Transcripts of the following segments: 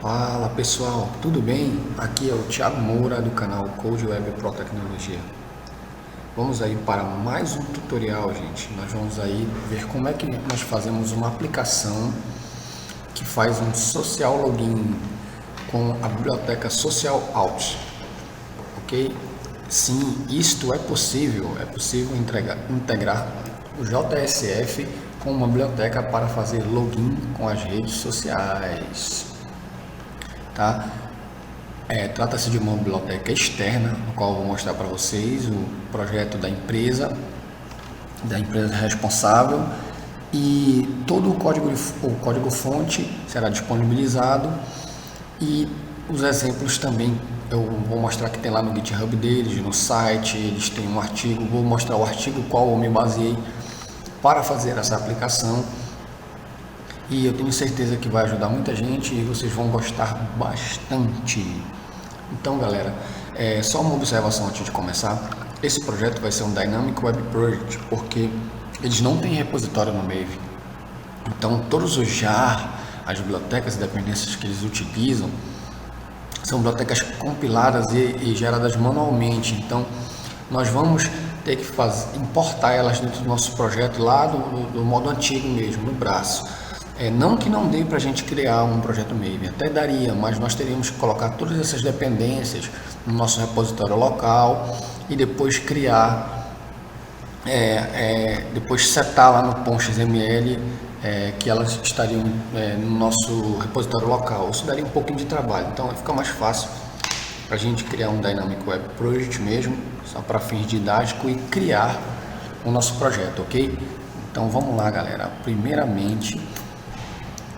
Fala pessoal, tudo bem? Aqui é o Thiago Moura do canal Code Web Pro Tecnologia. Vamos aí para mais um tutorial, gente. Nós vamos aí ver como é que nós fazemos uma aplicação que faz um social login com a biblioteca Social Out, ok? Sim, isto é possível integrar o JSF com uma biblioteca para fazer login com as redes sociais. Tá? Trata-se de uma biblioteca externa, no qual eu vou mostrar para vocês o projeto da empresa responsável, e todo o código-fonte será disponibilizado, e os exemplos também eu vou mostrar que tem lá no GitHub deles, no site, eles têm um artigo, vou mostrar o artigo qual eu me baseei para fazer essa aplicação. E eu tenho certeza que vai ajudar muita gente e vocês vão gostar bastante. Então, galera, só uma observação antes de começar. Esse projeto vai ser um Dynamic Web Project, porque eles não têm repositório no Maven. Então, todos os JAR, as bibliotecas e dependências que eles utilizam, são bibliotecas compiladas e geradas manualmente. Então, nós vamos ter que importar elas dentro do nosso projeto lá do modo antigo mesmo, no braço. Não que não dê para a gente criar um projeto Maven, até daria, mas nós teríamos que colocar todas essas dependências no nosso repositório local e depois criar, depois setar lá no .xml que elas estariam no nosso repositório local. Isso daria um pouquinho de trabalho, então fica mais fácil para a gente criar um Dynamic Web Project mesmo, só para fins didáticos, e criar o nosso projeto, ok? Então vamos lá, galera. Primeiramente,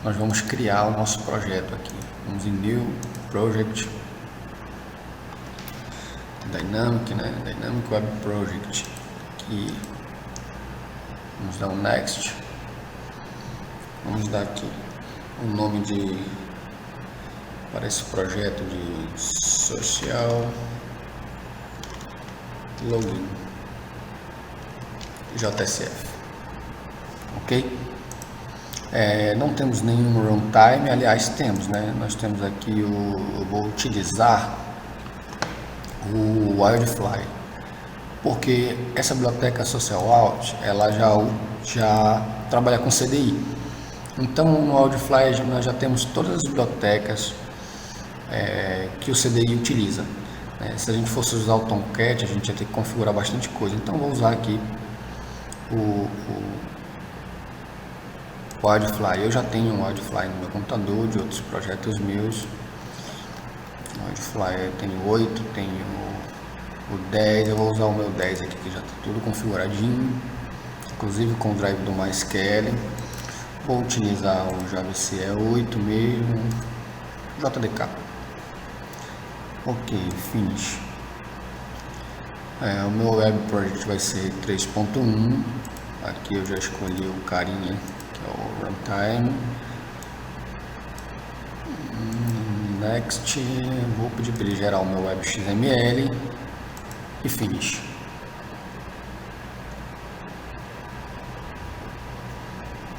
nós vamos criar o nosso projeto aqui. Vamos em New Project, Dynamic Web Project. Aqui, vamos dar um Next. Vamos dar aqui o nome para esse projeto de Social Login JSF, ok? Não temos nenhum runtime, aliás temos, né? Nós temos aqui eu vou utilizar o Wildfly, porque essa biblioteca Social Out, ela já trabalha com CDI. Então no Wildfly nós já temos todas as bibliotecas que o CDI utiliza. Se a gente fosse usar o Tomcat, a gente ia ter que configurar bastante coisa. Então vou usar aqui o Wildfly. Eu já tenho um Wildfly no meu computador, de outros projetos meus. O Wildfly eu tenho 8, tenho o 10, eu vou usar o meu 10 aqui, que já está tudo configuradinho, inclusive com o drive do MySQL. Vou utilizar o JVC 8 mesmo, JDK. Ok, finish. O meu web project vai ser 3.1. Aqui eu já escolhi o carinha, que é o runtime. Next, vou pedir para ele gerar o meu web XML e finish.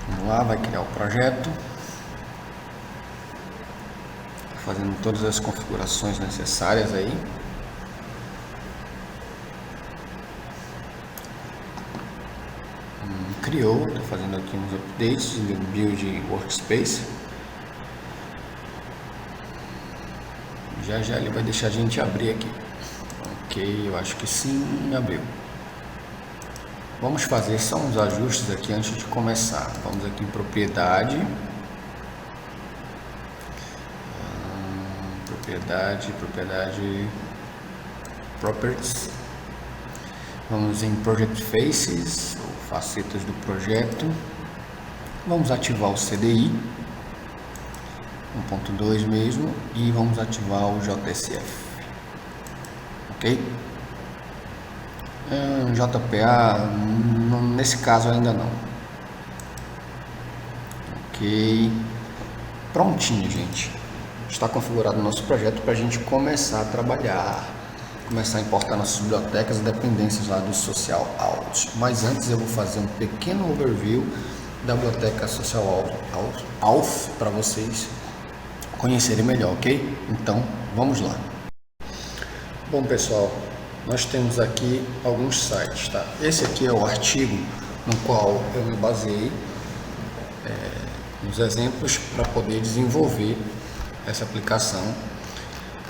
Vamos lá, vai criar o projeto, fazendo todas as configurações necessárias aí. Criou, estou fazendo aqui uns updates do build workspace. Já ele vai deixar a gente abrir aqui. Ok, eu acho que sim, abriu. Vamos fazer só uns ajustes aqui antes de começar. Vamos aqui em propriedade, properties. Vamos em project faces, ou facetas do projeto. Vamos ativar o CDI 1.2 mesmo, e vamos ativar o JSF, ok? JPA, nesse caso ainda não. Ok, prontinho, gente. Está configurado o nosso projeto para a gente começar a trabalhar, começar a importar nossas bibliotecas e dependências lá do Social Out. Mas antes eu vou fazer um pequeno overview da biblioteca Social Out para vocês, conhecerem melhor, ok? Então, vamos lá. Bom, pessoal, nós temos aqui alguns sites, tá? Esse aqui é o artigo no qual eu me baseei nos exemplos para poder desenvolver essa aplicação,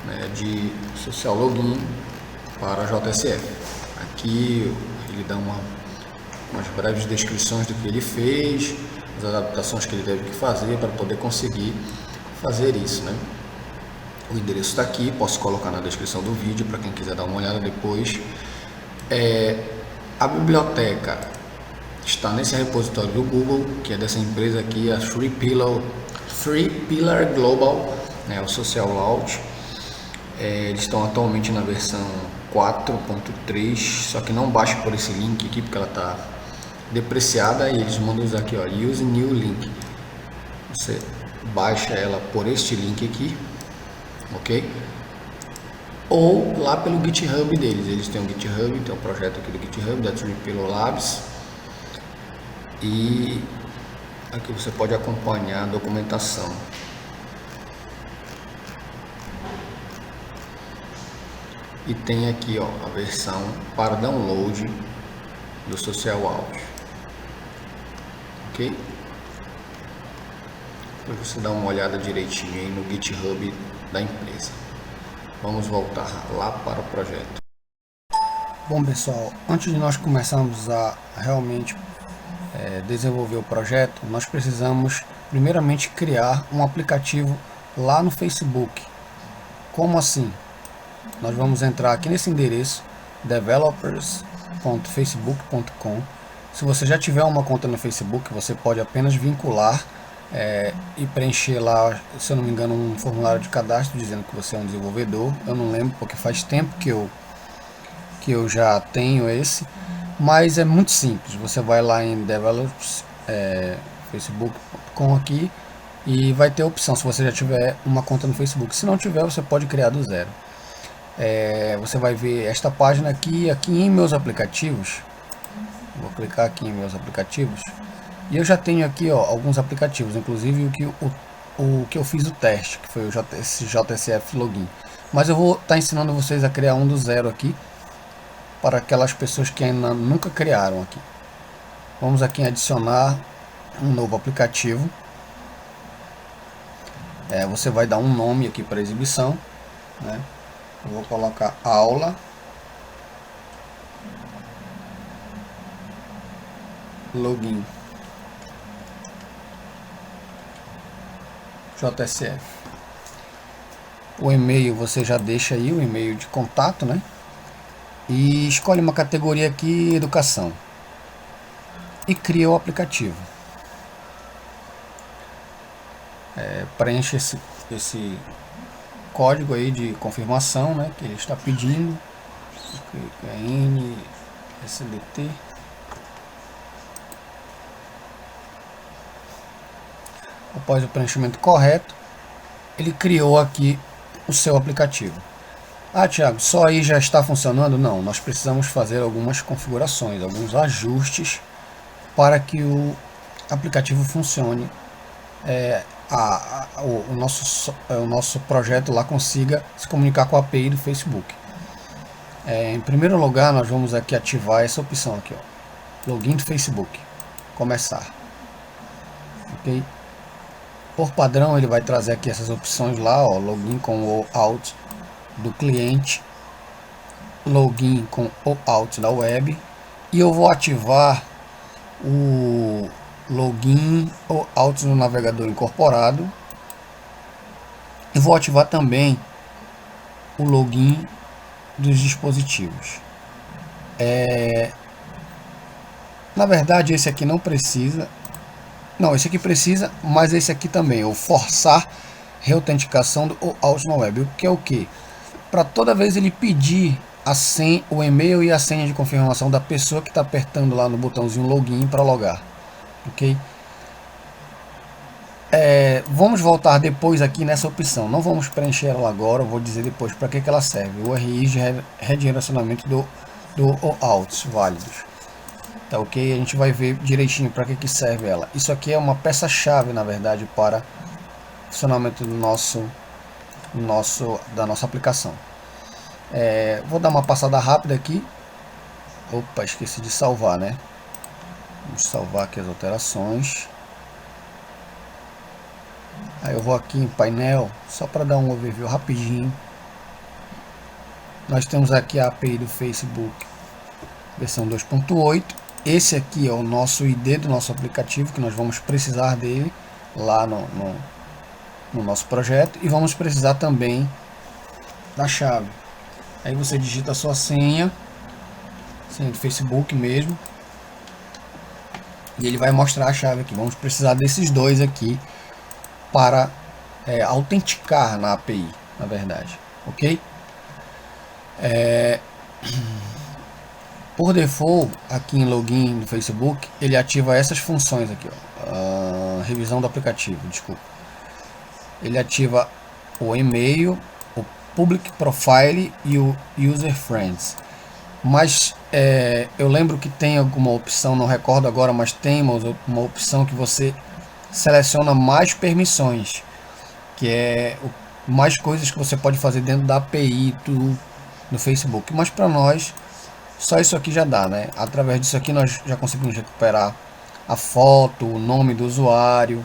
né, de social login para JSF. Aqui ele dá umas breves descrições do que ele fez, as adaptações que ele teve que fazer para poder conseguir fazer isso, né? O endereço está aqui, posso colocar na descrição do vídeo para quem quiser dar uma olhada depois. A biblioteca está nesse repositório do Google, que é dessa empresa aqui, a Three Pillar Global, né, o Social Launch. Eles estão atualmente na versão 4.3, só que não baixe por esse link aqui, porque ela está depreciada, e eles mandam usar aqui, ó, Use New Link. Você baixa ela por este link aqui, ok? Ou lá pelo GitHub deles. Eles têm um GitHub, tem um projeto aqui do GitHub, da Three Pillar Labs. E aqui você pode acompanhar a documentação. E tem aqui, ó, a versão para download do Social Audio, ok? Depois você dá uma olhada direitinho aí no GitHub da empresa. Vamos voltar lá para o projeto. Bom, pessoal, antes de nós começarmos a realmente desenvolver o projeto, nós precisamos primeiramente criar um aplicativo lá no Facebook. Como assim? Nós vamos entrar aqui nesse endereço, developers.facebook.com. Se você já tiver uma conta no Facebook, você pode apenas vincular e preencher lá, se eu não me engano, um formulário de cadastro dizendo que você é um desenvolvedor. Eu não lembro porque faz tempo que eu já tenho esse, mas é muito simples. Você vai lá em developers.facebook.com aqui e vai ter a opção, se você já tiver uma conta no Facebook. Se não tiver, você pode criar do zero. Você vai ver esta página aqui em meus aplicativos. Vou clicar aqui em meus aplicativos e eu já tenho aqui, ó, alguns aplicativos, inclusive o que eu fiz o teste, que foi esse JSF Login. Mas eu vou estar ensinando vocês a criar um do zero aqui, para aquelas pessoas que ainda nunca criaram aqui. Vamos aqui em adicionar um novo aplicativo. Você vai dar um nome aqui para exibição, né? Eu vou colocar aula login JSF. O e-mail você já deixa aí, o e-mail de contato, né? E escolhe uma categoria aqui, educação, e cria o aplicativo. Preenche esse código aí de confirmação, né, que ele está pedindo. NSDT. Após o preenchimento correto, ele criou aqui o seu aplicativo. Ah, Thiago, só aí já está funcionando? Não, nós precisamos fazer algumas configurações, alguns ajustes para que o aplicativo funcione, o nosso projeto lá consiga se comunicar com a API do Facebook. Em primeiro lugar, nós vamos aqui ativar essa opção aqui, ó, login do Facebook, começar, ok? Por padrão ele vai trazer aqui essas opções lá, ó, login com o out do cliente, login com o out da web, e eu vou ativar o login ou out no navegador incorporado, e vou ativar também o login dos dispositivos. Na verdade esse aqui não precisa, não, esse aqui precisa, mas esse aqui também, o forçar reautenticação do out na web, que é o que? Para toda vez ele pedir a senha, o e-mail e a senha de confirmação da pessoa que está apertando lá no botãozinho login para logar, ok? Vamos voltar depois aqui nessa opção, não vamos preencher ela agora, eu vou dizer depois para que ela serve. O URI de redirecionamento do outs válidos, tá ok? A gente vai ver direitinho para que serve ela. Isso aqui é uma peça-chave, na verdade, para funcionamento da nossa aplicação. Vou dar uma passada rápida aqui. Opa, esqueci de salvar, né? Vamos salvar aqui as alterações. Aí eu vou aqui em painel, só para dar um overview rapidinho. Nós temos aqui a API do Facebook, versão 2.8. Esse aqui é o nosso ID do nosso aplicativo, que nós vamos precisar dele lá no nosso projeto. E vamos precisar também da chave. Aí você digita a sua senha do Facebook mesmo, e ele vai mostrar a chave aqui. Vamos precisar desses dois aqui para autenticar na API, na verdade, ok? Por default, aqui em login do Facebook, ele ativa essas funções aqui, ó. Revisão do aplicativo, desculpa. Ele ativa o e-mail, o public profile e o user friends. Mas eu lembro que tem alguma opção, não recordo agora, mas tem uma opção que você seleciona mais permissões, que é mais coisas que você pode fazer dentro da API do Facebook. Mas para nós, só isso aqui já dá, né? Através disso aqui nós já conseguimos recuperar a foto, o nome do usuário,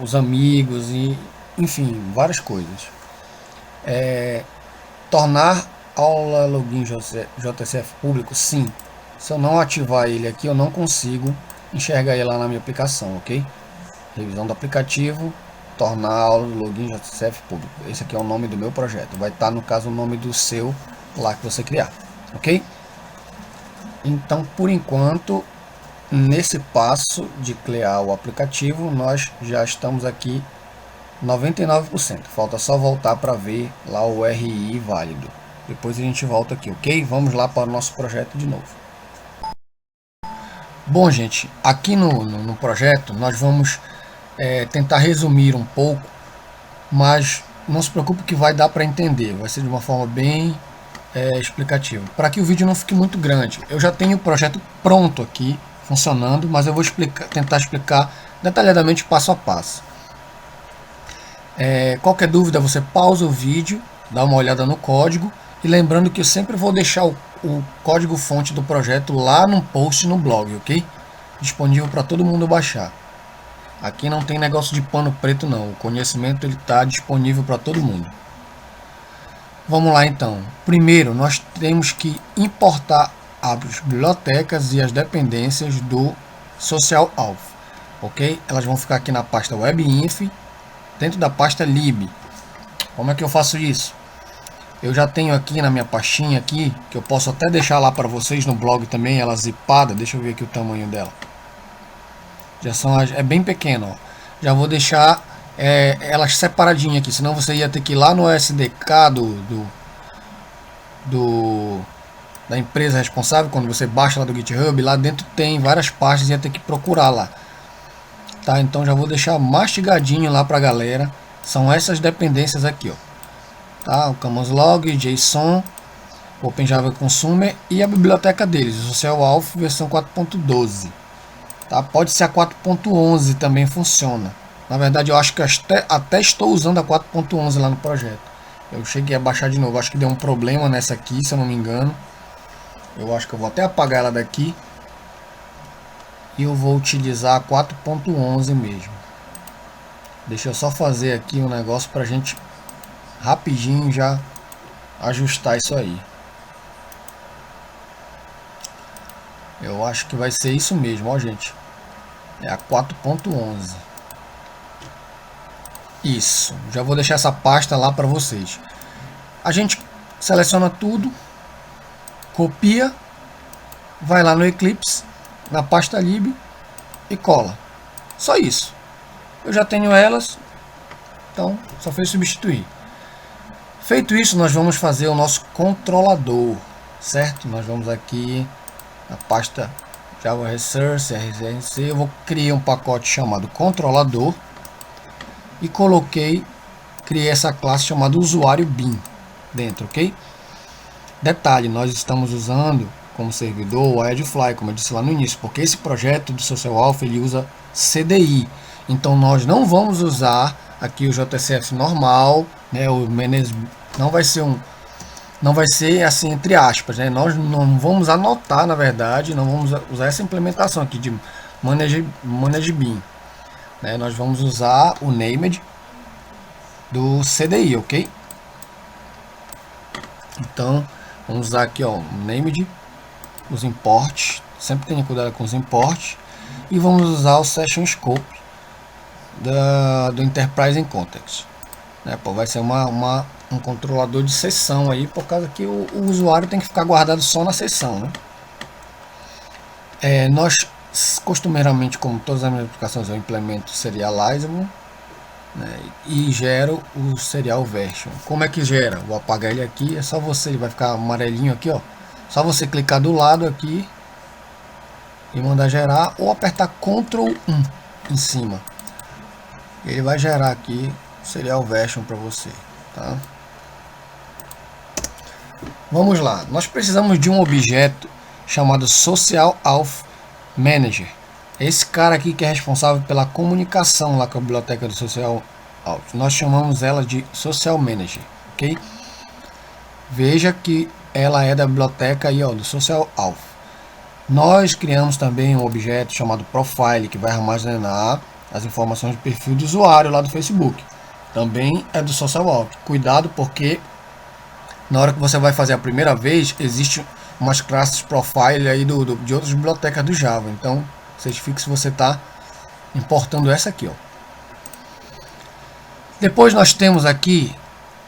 os amigos e, enfim, várias coisas. Tornar aula login JCF público, sim. Se eu não ativar ele aqui, eu não consigo enxergar ele lá na minha aplicação, ok? Revisão do aplicativo, tornar aula login JCF público. Esse aqui é o nome do meu projeto. Vai estar, no caso, o nome do seu lá que você criar, ok? Então, por enquanto, nesse passo de criar o aplicativo, nós já estamos aqui 99%. Falta só voltar para ver lá o RI válido. Depois a gente volta aqui, ok? Vamos lá para o nosso projeto de novo. Bom, gente, aqui no projeto nós vamos tentar resumir um pouco, mas não se preocupe que vai dar para entender. Vai ser de uma forma bem explicativa, para que o vídeo não fique muito grande. Eu já tenho o projeto pronto aqui, funcionando, mas eu vou tentar explicar detalhadamente passo a passo. Qualquer dúvida, você pausa o vídeo, dá uma olhada no código, e lembrando que eu sempre vou deixar o código fonte do projeto lá no post no blog, ok? Disponível para todo mundo baixar. Aqui não tem negócio de pano preto não, o conhecimento está disponível para todo mundo. Vamos lá então. Primeiro nós temos que importar as bibliotecas e as dependências do SocialAuth, ok? Elas vão ficar aqui na pasta webinf, dentro da pasta lib. Como é que eu faço isso? Eu já tenho aqui na minha pastinha aqui, que eu posso até deixar lá para vocês no blog também, ela zipada. Deixa eu ver aqui o tamanho dela. Já são é bem pequeno, ó. Já vou deixar elas separadinhas aqui, senão você ia ter que ir lá no SDK da empresa responsável. Quando você baixa lá do GitHub, lá dentro tem várias pastas e ia ter que procurar lá. Tá, então já vou deixar mastigadinho lá pra galera. São essas dependências aqui, ó. Tá, o Commons Log, JSON, Open Java Consumer e a biblioteca deles, o SocialAuth versão 4.12. Tá, pode ser a 4.11 também funciona. Na verdade eu acho que até estou usando a 4.11 lá no projeto. Eu cheguei a baixar de novo, acho que deu um problema nessa aqui, se eu não me engano. Eu acho que eu vou até apagar ela daqui. E eu vou utilizar a 4.11 mesmo. Deixa eu só fazer aqui um negócio pra gente rapidinho já ajustar isso aí. Eu acho que vai ser isso mesmo, ó, gente. É a 4.11. Isso. Já vou deixar essa pasta lá para vocês. A gente seleciona tudo, copia, vai lá no Eclipse, na pasta lib e cola. Só isso. Eu já tenho elas, então só foi substituir. Feito isso, nós vamos fazer o nosso controlador, certo? Nós vamos aqui na pasta Java Resource, RSC, eu vou criar um pacote chamado controlador e criei essa classe chamada usuário bin dentro, ok? Detalhe, nós estamos usando como servidor o Edgefly, como eu disse lá no início, porque esse projeto do SocialAuth ele usa CDI, então nós não vamos usar aqui o JCF normal, né? O manage não vai ser assim entre aspas, né? Nós não vamos anotar, na verdade, não vamos usar essa implementação aqui de manage bin, né? Nós vamos usar o named do CDI, ok? Então vamos usar aqui, ó, o named, os imports, sempre tenha cuidado com os imports, e vamos usar o session scope do Enterprise in Context, né? Pô, vai ser um controlador de sessão aí, por causa que o usuário tem que ficar guardado só na sessão, né? Nós costumeiramente, como todas as minhas aplicações, eu implemento serializable, né, e gero o serial version. Como é que gera? Vou apagar ele aqui, é só você, ele vai ficar amarelinho aqui, ó. Só você clicar do lado aqui e mandar gerar, ou apertar Ctrl 1 em cima. Ele vai gerar aqui o serial version para você, tá? Vamos lá, nós precisamos de um objeto chamado Social Auth Manager. Esse cara aqui que é responsável pela comunicação lá com a biblioteca do Social Auth. Nós chamamos ela de Social Manager, ok? Veja que ela é da biblioteca aí, ó, do Social Auth. Nós criamos também um objeto chamado Profile, que vai armazenar as informações de perfil do usuário lá do Facebook. Também é do Social Auth. Cuidado, porque na hora que você vai fazer a primeira vez, existe umas classes Profile aí de outras bibliotecas do Java. Então, certifique se você está importando essa aqui, ó. Depois nós temos aqui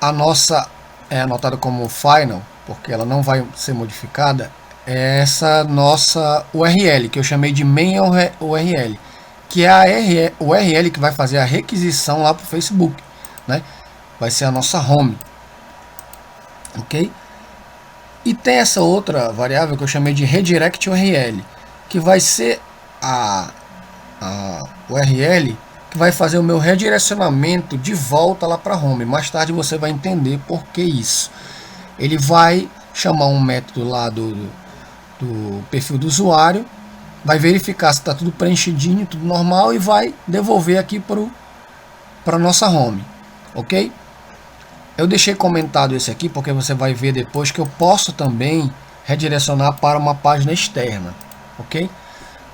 a nossa, anotada como final, porque ela não vai ser modificada, é essa nossa URL, que eu chamei de main URL, que é a URL que vai fazer a requisição lá para o Facebook, né? Vai ser a nossa home, ok? E tem essa outra variável que eu chamei de redirect URL, que vai ser a URL que vai fazer o meu redirecionamento de volta lá para home. Mais tarde você vai entender por que isso. Ele vai chamar um método lá do perfil do usuário, vai verificar se está tudo preenchidinho, tudo normal, e vai devolver aqui para a nossa home, ok? Eu deixei comentado esse aqui porque você vai ver depois que eu posso também redirecionar para uma página externa, ok?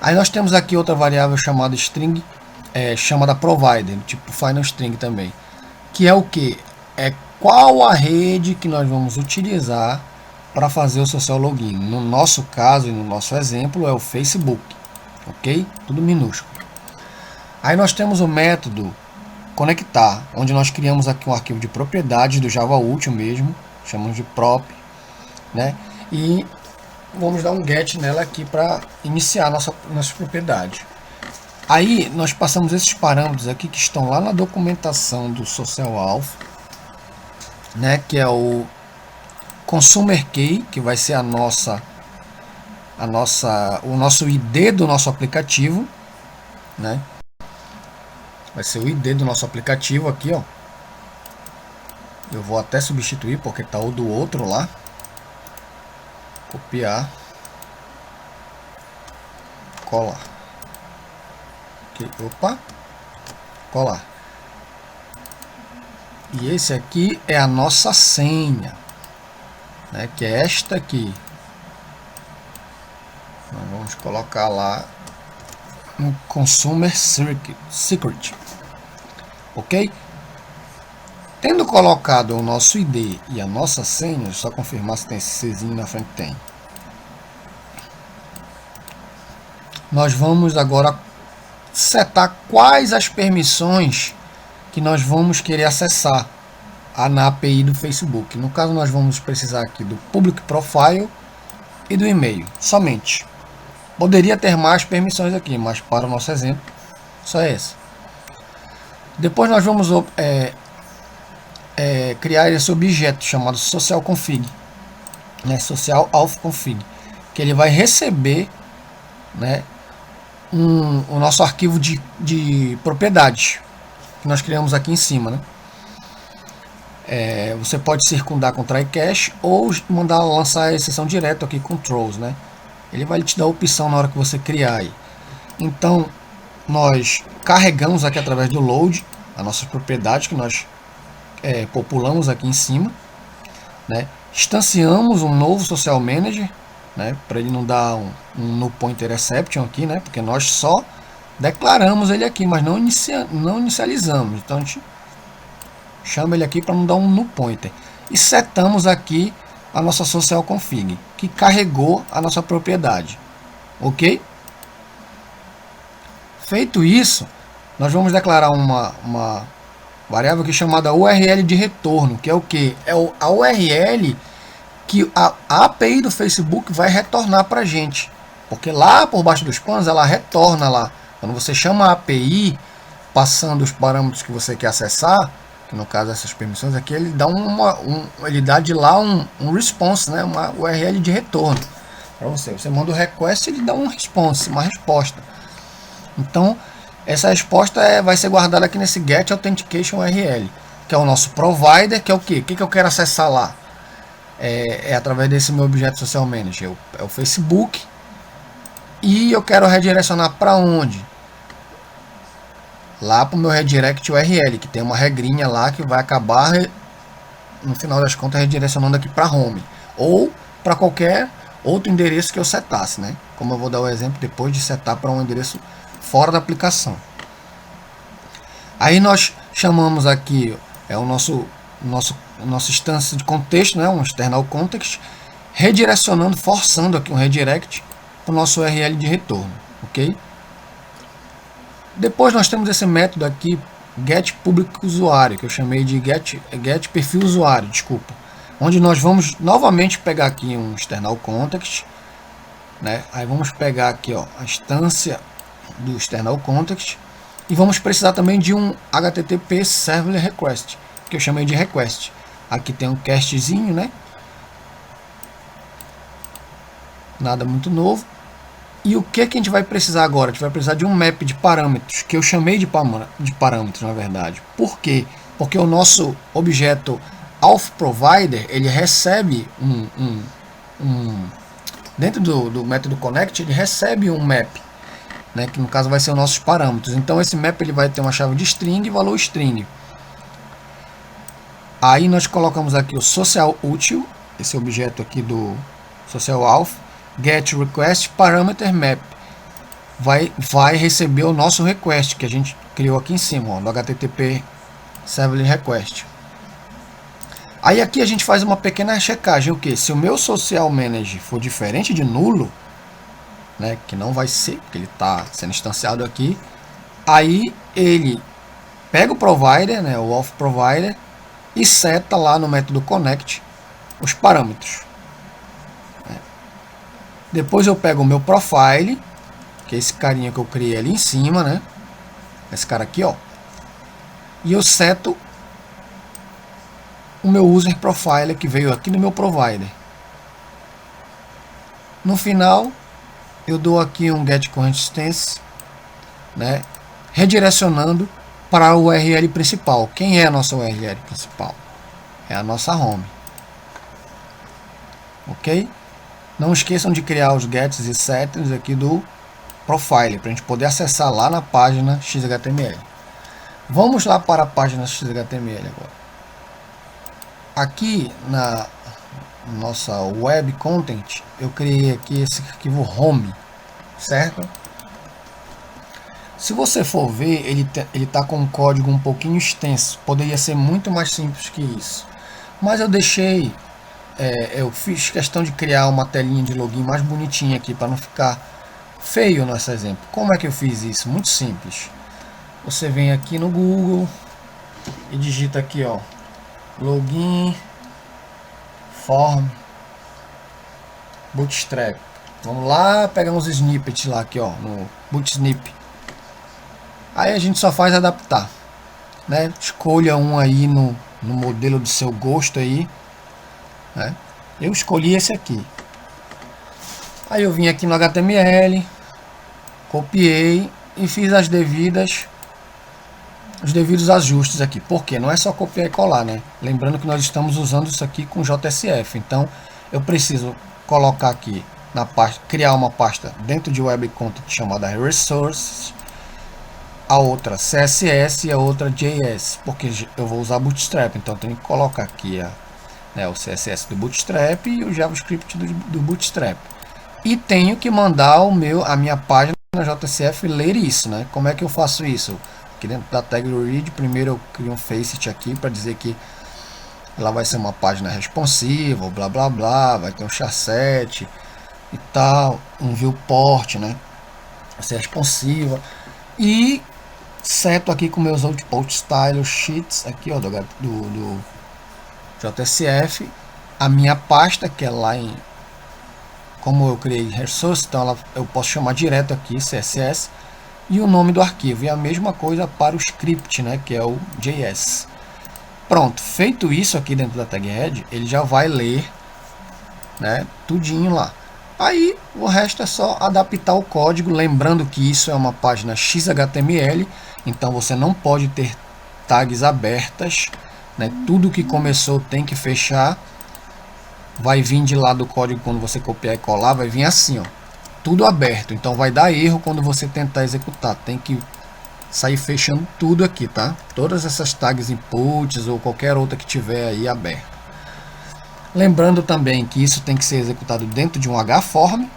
Aí nós temos aqui outra variável chamada string, chamada provider, tipo final string também, que é o que? É qual a rede que nós vamos utilizar para fazer o social login. No nosso caso e no nosso exemplo é o Facebook, ok? Tudo minúsculo. Aí nós temos o método conectar, onde nós criamos aqui um arquivo de propriedades do Java Util mesmo, chamamos de prop, né? E vamos dar um get nela aqui para iniciar nossa propriedade. Aí nós passamos esses parâmetros aqui que estão lá na documentação do Social Auth, né? Que é o consumer key, que vai ser o nosso ID do nosso aplicativo, né? Vai ser o ID do nosso aplicativo aqui, ó. Eu vou até substituir porque tá o do outro lá. Copiar, colar. Okay. Opa, colar. E esse aqui é a nossa senha, né? Que é esta aqui. Nós vamos colocar lá no Consumer Secret, ok? Tendo colocado o nosso ID e a nossa senha, só confirmar se tem esse Czinho na frente. Tem. Nós vamos agora setar quais as permissões que nós vamos querer acessar na API do Facebook. No caso, nós vamos precisar aqui do Public Profile e do e-mail, somente. Poderia ter mais permissões aqui, mas para o nosso exemplo, só essa. Depois nós vamos criar esse objeto chamado Social Config, né, Social Auth Config, que ele vai receber, né, o nosso arquivo de propriedades que nós criamos aqui em cima, né? Você pode circundar com try cache ou mandar lançar a exceção direto aqui com throws, né? Ele vai te dar a opção na hora que você criar aí. Então nós carregamos aqui através do load as nossas propriedades que nós populamos aqui em cima, né? Instanciamos um novo Social Manager, né? Para ele não dar um null pointer exception aqui, né? Porque nós só declaramos ele aqui, mas não inicializamos. Então a gente chama ele aqui para não dar um null pointer. E setamos aqui a nossa social config, que carregou a nossa propriedade. Ok? Feito isso, nós vamos declarar uma variável aqui chamada URL de retorno, que é o que? É a URL que a API do Facebook vai retornar para a gente. Porque lá por baixo dos panos ela retorna lá. Quando você chama a API, passando os parâmetros que você quer acessar, que no caso essas permissões aqui, ele dá ele dá de lá um response, né? Uma URL de retorno para você. Você manda o request, ele dá um response, uma resposta. Então, essa resposta vai ser guardada aqui nesse get authentication URL, que é o nosso provider, que é o quê? O que eu quero acessar lá? É através desse meu objeto social manager, é o Facebook, e eu quero redirecionar para onde? Lá para o meu redirect URL, que tem uma regrinha lá que vai acabar, no final das contas, redirecionando aqui para home, ou para qualquer outro endereço que eu setasse, né? Como eu vou dar o exemplo depois de setar para um endereço fora da aplicação. Aí nós chamamos aqui o nosso instância de contexto, né, um external context, redirecionando, forçando aqui um redirect para o nosso URL de retorno, ok? Depois nós temos esse método aqui, getPublicUsuário, que eu chamei de getPerfilUsuário, desculpa, onde nós vamos novamente pegar aqui um external context, né? Aí vamos pegar aqui, ó, a instância do external context, e vamos precisar também de um HTTP servlet request, que eu chamei de request. Aqui tem um castzinho, né? Nada muito novo. E o que a gente vai precisar agora? A gente vai precisar de um map de parâmetros, que eu chamei de parâmetros, na verdade. Por quê? Porque o nosso objeto authProvider, ele recebe dentro do método connect, ele recebe um map, né, que no caso vai ser os nossos parâmetros. Então esse map ele vai ter uma chave de string e valor string. Aí nós colocamos aqui o social util, esse objeto aqui do social auth, get request parameter map. Vai receber o nosso request que a gente criou aqui em cima, ó, no HTTP servlet request. Aí aqui a gente faz uma pequena checagem, o que? Se o meu social manager for diferente de nulo, né, que não vai ser, porque ele está sendo instanciado aqui, aí ele pega o provider, né, o auth provider, e seta lá no método connect os parâmetros. Depois eu pego o meu profile, que é esse carinha que eu criei ali em cima, né, esse cara aqui, ó, e eu seto o meu user profile que veio aqui no meu provider. No final eu dou aqui um get current instance, né, redirecionando para o URL principal. Quem é a nossa URL principal? É a nossa home. Ok? Não esqueçam de criar os gets e settings aqui do profile, para a gente poder acessar lá na página XHTML. Vamos lá para a página XHTML agora. Aqui na nossa web content, eu criei aqui esse arquivo home, certo? Se você for ver, ele tá com um código um pouquinho extenso, poderia ser muito mais simples que isso, mas eu deixei, eu fiz questão de criar uma telinha de login mais bonitinha aqui, para não ficar feio o nosso exemplo. Como é que eu fiz isso? Muito simples. Você vem aqui no Google e digita aqui, ó, login form bootstrap. Vamos lá pegar uns snippets lá aqui, ó, no bootsnip. Aí a gente só faz adaptar, né? Escolha um aí no modelo do seu gosto aí, né? Eu escolhi esse aqui. Aí eu vim aqui no HTML, copiei e fiz os devidos ajustes aqui. Porque não é só copiar e colar, né? Lembrando que nós estamos usando isso aqui com JSF. Então eu preciso colocar aqui na pasta, criar uma pasta dentro de web content chamada resources, a outra CSS e a outra JS, porque eu vou usar Bootstrap, então eu tenho que colocar aqui o CSS do Bootstrap e o JavaScript do Bootstrap. E tenho que mandar a minha página na JCF ler isso, né? Como é que eu faço isso? Aqui dentro da tag read, primeiro eu crio um facet aqui para dizer que ela vai ser uma página responsiva, blá blá blá, vai ter um chasset e tal, um viewport, né? Vai ser responsiva. E seto aqui com meus output style sheets aqui, ó, do JSF, a minha pasta que é lá em, como eu criei resource, então eu posso chamar direto aqui CSS e o nome do arquivo, e a mesma coisa para o script, né, que é o JS. Pronto, feito isso aqui dentro da tag head, ele já vai ler, né, tudinho lá. Aí o resto é só adaptar o código, lembrando que isso é uma página XHTML, então você não pode ter tags abertas, né? Tudo que começou tem que fechar. Vai vir de lá do código, quando você copiar e colar, vai vir assim, ó, tudo aberto. Então vai dar erro quando você tentar executar, tem que sair fechando tudo aqui, tá? Todas essas tags inputs ou qualquer outra que tiver aí aberta. Lembrando também que isso tem que ser executado dentro de um HForm,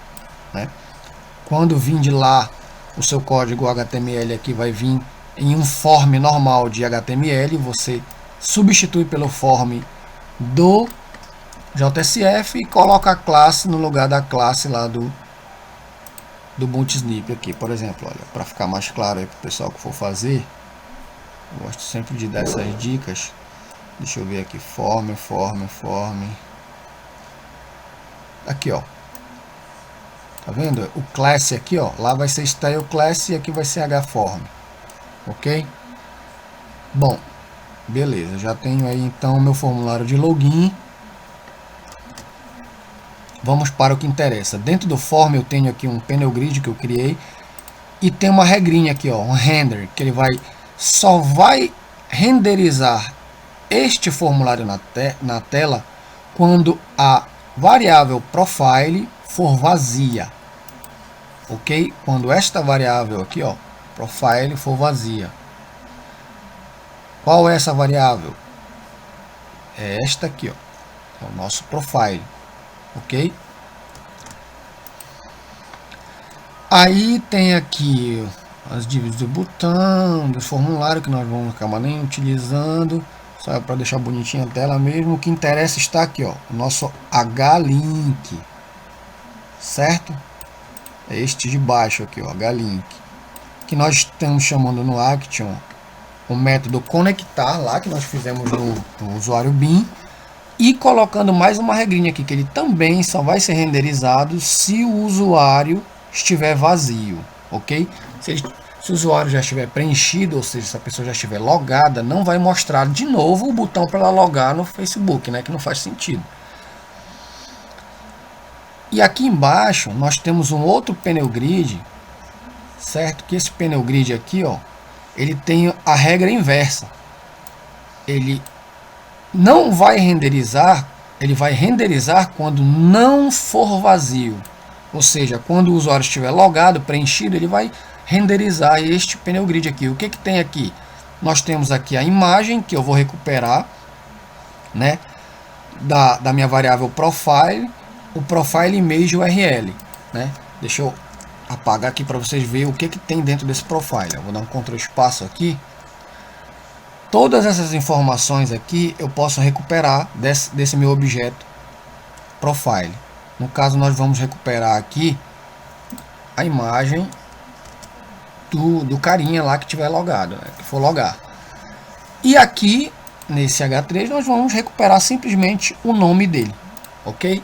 né? Quando vir de lá o seu código HTML aqui vai vir em um form normal de HTML, você substitui pelo form do JSF e coloca a classe no lugar da classe lá do Bootstrap aqui, por exemplo. Olha, para ficar mais claro aí para o pessoal que for fazer, eu gosto sempre de dar essas dicas. Deixa eu ver aqui, form. Aqui, ó. Tá vendo? O class aqui, ó, lá vai ser style class e aqui vai ser HForm. OK? Bom, beleza, já tenho aí então o meu formulário de login. Vamos para o que interessa. Dentro do form eu tenho aqui um panel grid que eu criei e tem uma regrinha aqui, ó, um render, que ele só vai renderizar este formulário na tela quando a variável profile for vazia. OK? Quando esta variável aqui, ó, profile for vazia. Qual é essa variável? É esta aqui, ó, é o nosso profile. OK? Aí tem aqui as divisões do botão, do formulário, que nós vamos acabar nem utilizando, só é para deixar bonitinha a tela mesmo. O que interessa está aqui, ó, o nosso H-Link, certo? É este de baixo aqui, ó, H-Link, que nós estamos chamando no Action o método conectar lá, que nós fizemos no usuário BIM. E colocando mais uma regrinha aqui, que ele também só vai ser renderizado se o usuário estiver vazio, OK? Se o usuário já estiver preenchido, ou seja, se a pessoa já estiver logada, não vai mostrar de novo o botão para ela logar no Facebook, né? Que não faz sentido. E aqui embaixo nós temos um outro panel grid, certo? Que esse panel grid aqui, ó, ele tem a regra inversa. Ele não vai renderizar, ele vai renderizar quando não for vazio. Ou seja, quando o usuário estiver logado, preenchido, ele vai renderizar este panel grid aqui. O que que tem aqui? Nós temos aqui a imagem que eu vou recuperar, né, da minha variável profile, o profile image URL, né? Deixa eu apagar aqui para vocês verem o que que tem dentro desse profile. Eu vou dar um Ctrl espaço aqui. Todas essas informações aqui eu posso recuperar desse meu objeto profile. No caso, nós vamos recuperar aqui a imagem do carinha lá que tiver logado, né, que for logar. E aqui, nesse H3, nós vamos recuperar simplesmente o nome dele. OK?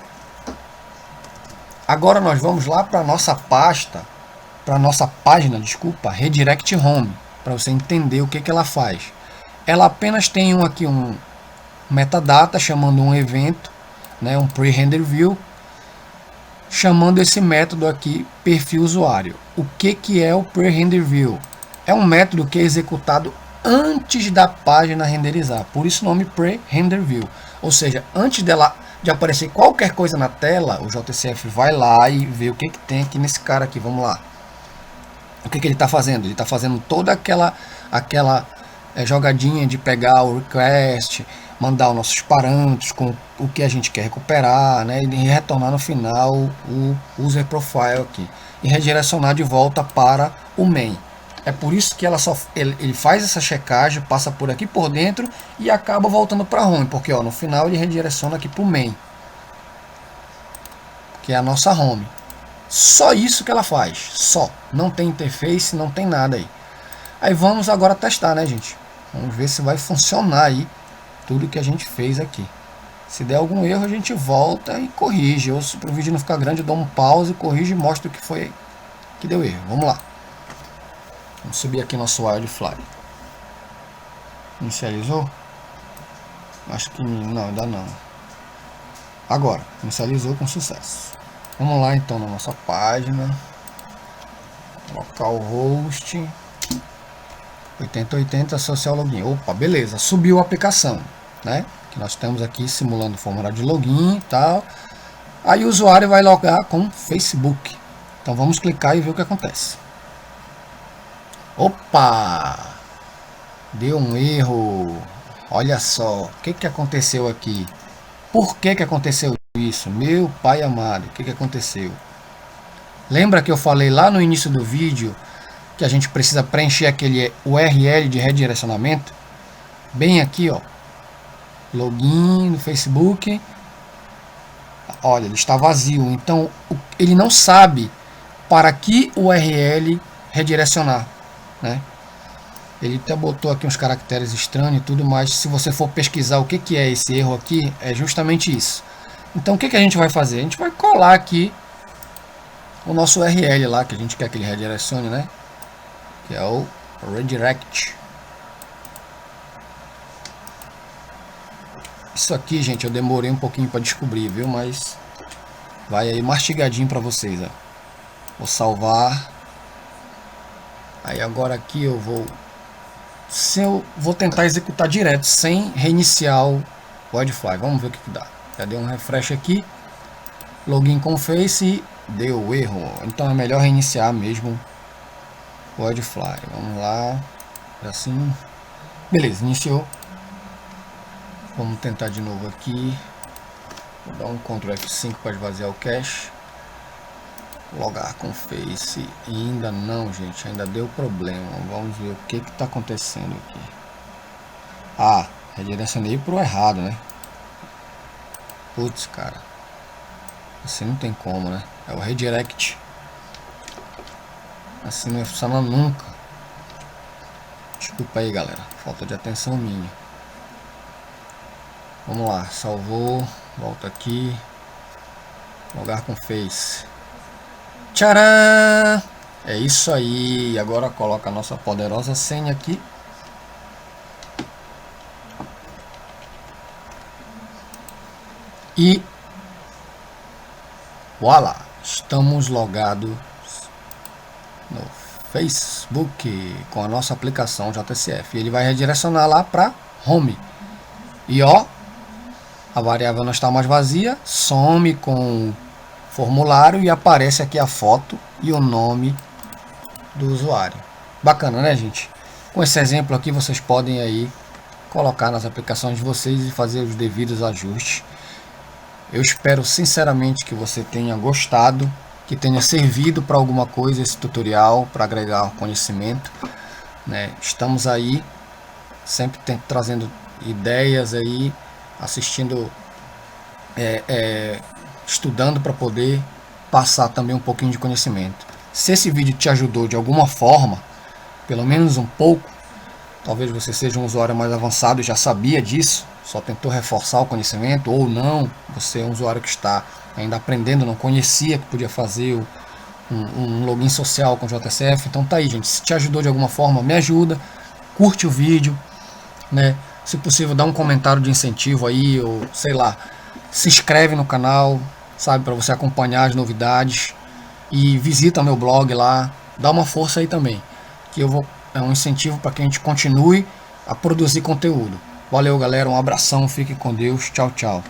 Agora nós vamos lá para a nossa pasta, para a nossa página, desculpa, Redirect Home, para você entender o que que ela faz. Ela apenas tem aqui um metadata chamando um evento, né, um pre-render view, chamando esse método aqui perfil usuário. O que que é o pre-render view? É um método que é executado antes da página renderizar, por isso o nome pre-render view. Ou seja, antes de aparecer qualquer coisa na tela, o JCF vai lá e vê o que que tem aqui nesse cara aqui. Vamos lá. O que ele está fazendo? Ele está fazendo toda aquela jogadinha de pegar o request, mandar os nossos parâmetros com o que a gente quer recuperar, né, e retornar no final o user profile aqui e redirecionar de volta para o main. É por isso que ele faz essa checagem, passa por aqui por dentro e acaba voltando para home, porque ó, no final ele redireciona aqui para o main, que é a nossa home. Só isso que ela faz, só. Não tem interface, não tem nada aí. Aí vamos agora testar, né, gente? Vamos ver se vai funcionar aí tudo que a gente fez aqui. Se der algum erro, a gente volta e corrige. Ou se para o vídeo não ficar grande, eu dou um pause, corrige e mostro o que foi que deu erro. Vamos lá. Vamos subir aqui nosso Wildfly. Inicializou? Acho que não, ainda não. Agora, inicializou com sucesso. Vamos lá então na nossa página. Localhost 8080 social login. Opa, beleza, subiu a aplicação, né? Que nós temos aqui simulando o formulário de login e tal. Aí o usuário vai logar com Facebook. Então vamos clicar e ver o que acontece. Opa! Deu um erro. Olha só, o que aconteceu aqui? Por que aconteceu isso? Meu pai amado, o que aconteceu? Lembra que eu falei lá no início do vídeo que a gente precisa preencher aquele URL de redirecionamento? Bem aqui, ó. Login no Facebook. Olha, ele está vazio. Então, ele não sabe para que URL redirecionar, né? Ele até botou aqui uns caracteres estranhos e tudo, mas se você for pesquisar o que é esse erro aqui, é justamente isso. Então o que a gente vai fazer? A gente vai colar aqui o nosso URL lá, que a gente quer que ele redirecione, né? Que é o redirect. Isso aqui, gente, eu demorei um pouquinho para descobrir, viu? Mas vai aí mastigadinho para vocês, ó. Vou salvar. Aí agora aqui eu vou tentar executar direto, sem reiniciar o Wildfly. Vamos ver o que dá. Já deu um refresh aqui. Login com Face e deu erro. Então é melhor reiniciar mesmo o Wildfly. Vamos lá. Assim. Beleza, iniciou. Vamos tentar de novo aqui. Vou dar um Ctrl F5 para esvaziar o cache. Logar com Face e ainda não, gente, ainda deu problema. Vamos ver o que está acontecendo aqui. Ah, redirecionei para o errado, né? Putz, cara, assim não tem como, né? É o redirect. Assim não vai funcionar nunca. Desculpa aí, galera, falta de atenção minha. Vamos lá, salvou, volta aqui, logar com Face. Tcharam! É isso aí. Agora coloca a nossa poderosa senha aqui. E voilá! Estamos logados no Facebook com a nossa aplicação JCF. Ele vai redirecionar lá para Home. E ó, a variável não está mais vazia. Some com formulário e aparece aqui a foto e o nome do usuário. Bacana, né, gente? Com esse exemplo aqui vocês podem aí colocar nas aplicações de vocês e fazer os devidos ajustes. Eu espero sinceramente que você tenha gostado, que tenha servido para alguma coisa esse tutorial, para agregar conhecimento, né? Estamos aí sempre trazendo ideias aí, assistindo, estudando para poder passar também um pouquinho de conhecimento. Se esse vídeo te ajudou de alguma forma, pelo menos um pouco, talvez você seja um usuário mais avançado e já sabia disso, só tentou reforçar o conhecimento, ou não, você é um usuário que está ainda aprendendo, não conhecia que podia fazer um login social com JCF. Então tá aí, gente, se te ajudou de alguma forma, me ajuda, curte o vídeo, né? Se possível, dá um comentário de incentivo aí, ou sei lá, se inscreve no canal, sabe, para você acompanhar as novidades, e visita meu blog lá, dá uma força aí também, que é um incentivo para que a gente continue a produzir conteúdo. Valeu, galera, um abração, fique com Deus, tchau, tchau.